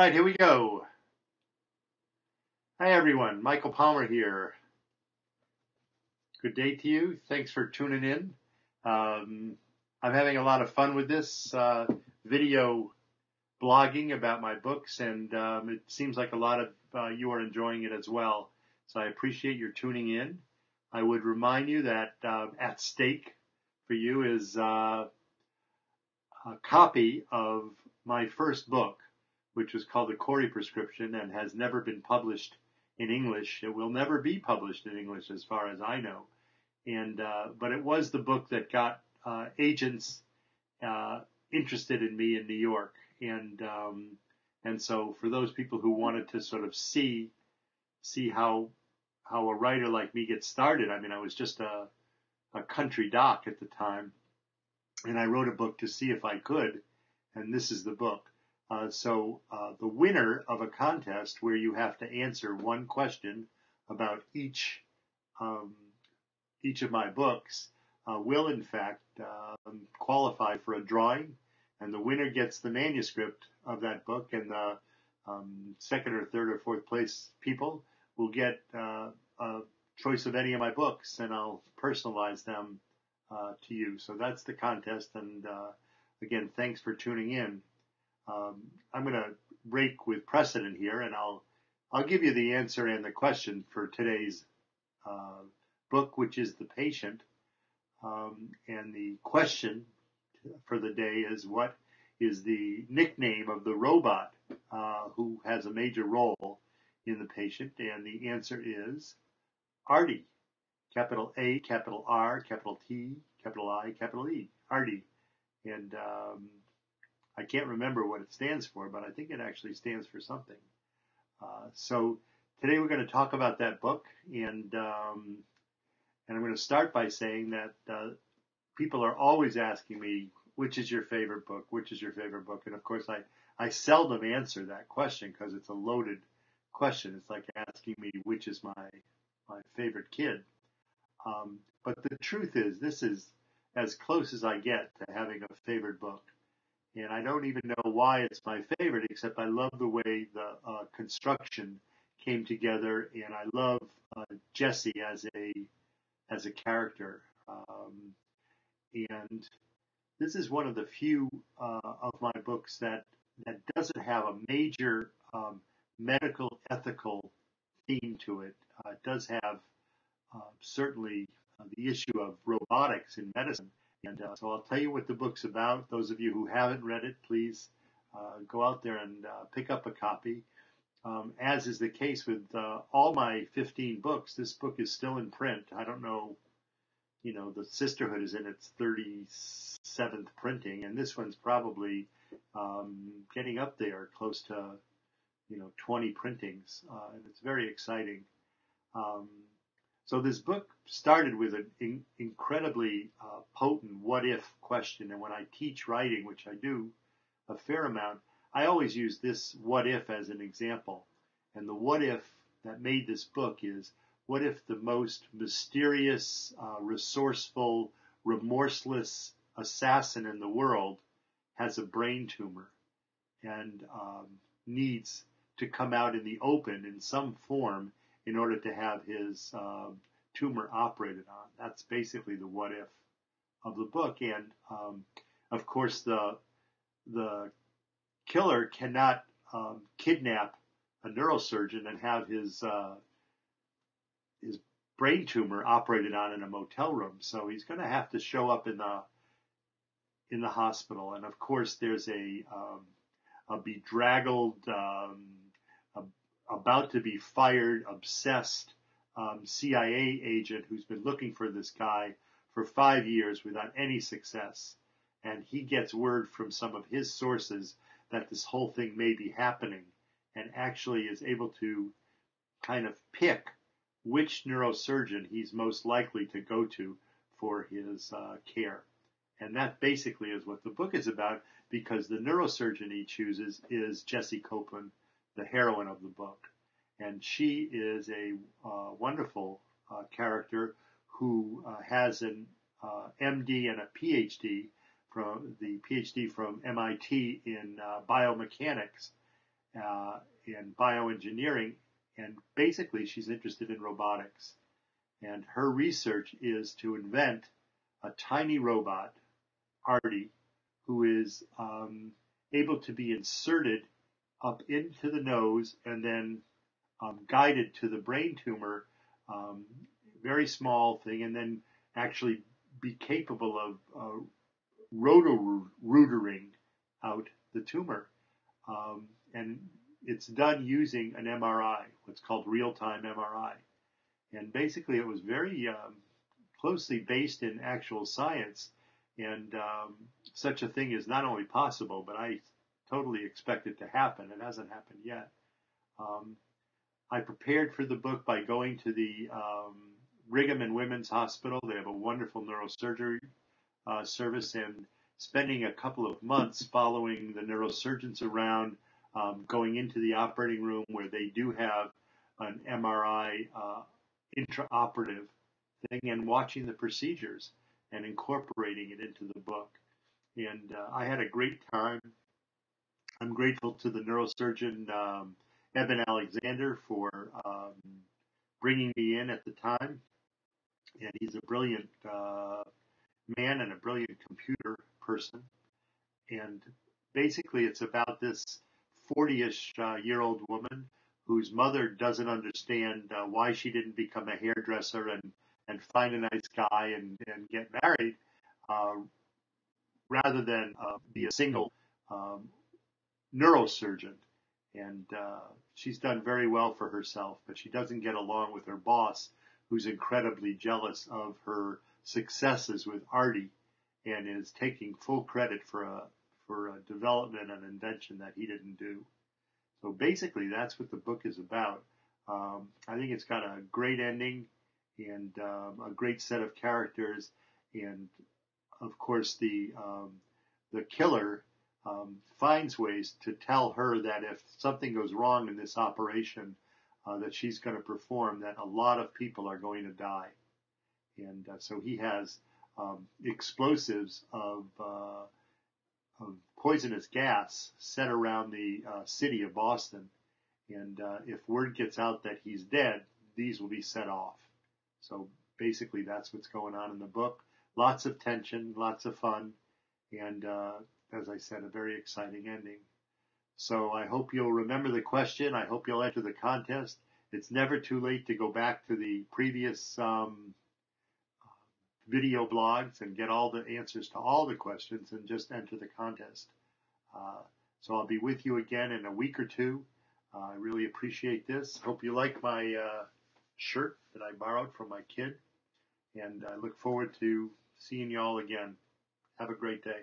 right, here we go. Hi, everyone. Michael Palmer here. Good day to you. Thanks for tuning in. I'm having a lot of fun with this video blogging about my books, and it seems like a lot of you are enjoying it as well. So I appreciate your tuning in. I would remind you that at stake for you is a copy of my first book, which was called The Corey Prescription and has never been published in English. It will never be published in English as far as I know. And but it was the book that got agents interested in me in New York. And so for those people who wanted to sort of see how a writer like me gets started, I mean, I was just a country doc at the time, and I wrote a book to see if I could, and this is the book. So the winner of a contest where you have to answer one question about each of my books will in fact qualify for a drawing, and the winner gets the manuscript of that book, and the second or third or fourth place people will get a choice of any of my books, and I'll personalize them to you. So that's the contest, and again, thanks for tuning in. I'm going to break with precedent here, and I'll give you the answer and the question for today's book, which is The Patient. And the question for the day is, what is the nickname of the robot who has a major role in The Patient? And the answer is Artie. Capital A, capital R, capital T, capital I, capital E. Artie. And I can't remember what it stands for, but I think it actually stands for something. So today we're going to talk about that book, and I'm going to start by saying that people are always asking me, which is your favorite book? Which is your favorite book? And of course, I seldom answer that question because it's a loaded question. It's like asking me which is my favorite kid. But the truth is, this is as close as I get to having a favorite book. And I don't even know why it's my favorite, except I love the way the construction came together, and I love Jesse as a character. And this is one of the few of my books that doesn't have a major medical ethical theme to it. It does have certainly the issue of robotics in medicine. And so I'll tell you what the book's about. Those of you who haven't read it, please go out there and pick up a copy. As is the case with all my 15 books, this book is still in print. I don't know, the Sisterhood is in its 37th printing, and this one's probably getting up there close to, 20 printings, and it's very exciting. So this book started with an incredibly potent what-if question, and when I teach writing, which I do a fair amount, I always use this what-if as an example. And the what-if that made this book is, what if the most mysterious, resourceful, remorseless assassin in the world has a brain tumor and needs to come out in the open in some form in order to have his tumor operated on? That's basically the what if of the book. And of course, the killer cannot kidnap a neurosurgeon and have his brain tumor operated on in a motel room. So he's going to have to show up in the hospital. And of course, there's a bedraggled, about to be fired, obsessed CIA agent who's been looking for this guy for 5 years without any success. And he gets word from some of his sources that this whole thing may be happening, and actually is able to kind of pick which neurosurgeon he's most likely to go to for his care. And that basically is what the book is about, because the neurosurgeon he chooses is Jessie Copeland, the heroine of the book. And she is a wonderful character who has an MD and a PhD from MIT in biomechanics. and bioengineering, and basically she's interested in robotics. And her research is to invent a tiny robot, Artie, who is able to be inserted up into the nose and then guided to the brain tumor, um, very small thing, and then actually be capable of roto-rootering out the tumor. And it's done using an MRI, what's called real-time MRI. And basically, it was very closely based in actual science. And such a thing is not only possible, but I totally expect it to happen. It hasn't happened yet. Um, I prepared for the book by going to the Brigham and Women's Hospital. They have a wonderful neurosurgery service, and spending a couple of months following the neurosurgeons around, going into the operating room where they do have an MRI intraoperative thing, and watching the procedures and incorporating it into the book. And I had a great time. I'm grateful to the neurosurgeon Eben Alexander for bringing me in at the time. And he's a brilliant man and a brilliant computer person. And basically, it's about this 40-ish year old woman whose mother doesn't understand why she didn't become a hairdresser and find a nice guy and get married, uh, rather than be a single um, neurosurgeon. And she's done very well for herself, but she doesn't get along with her boss, who's incredibly jealous of her successes with Artie and is taking full credit for a development and invention that he didn't do. So basically, that's what the book is about. I think it's got a great ending and a great set of characters, and of course the killer finds ways to tell her that if something goes wrong in this operation that she's going to perform, that a lot of people are going to die. And so he has explosives of poisonous gas set around the city of Boston. And if word gets out that he's dead, these will be set off. So basically, that's what's going on in the book. Lots of tension, lots of fun, and as I said, a very exciting ending. So I hope you'll remember the question. I hope you'll enter the contest. It's never too late to go back to the previous video blogs and get all the answers to all the questions and just enter the contest. So I'll be with you again in a week or two. I really appreciate this. Hope you like my shirt that I borrowed from my kid. And I look forward to seeing you all again. Have a great day.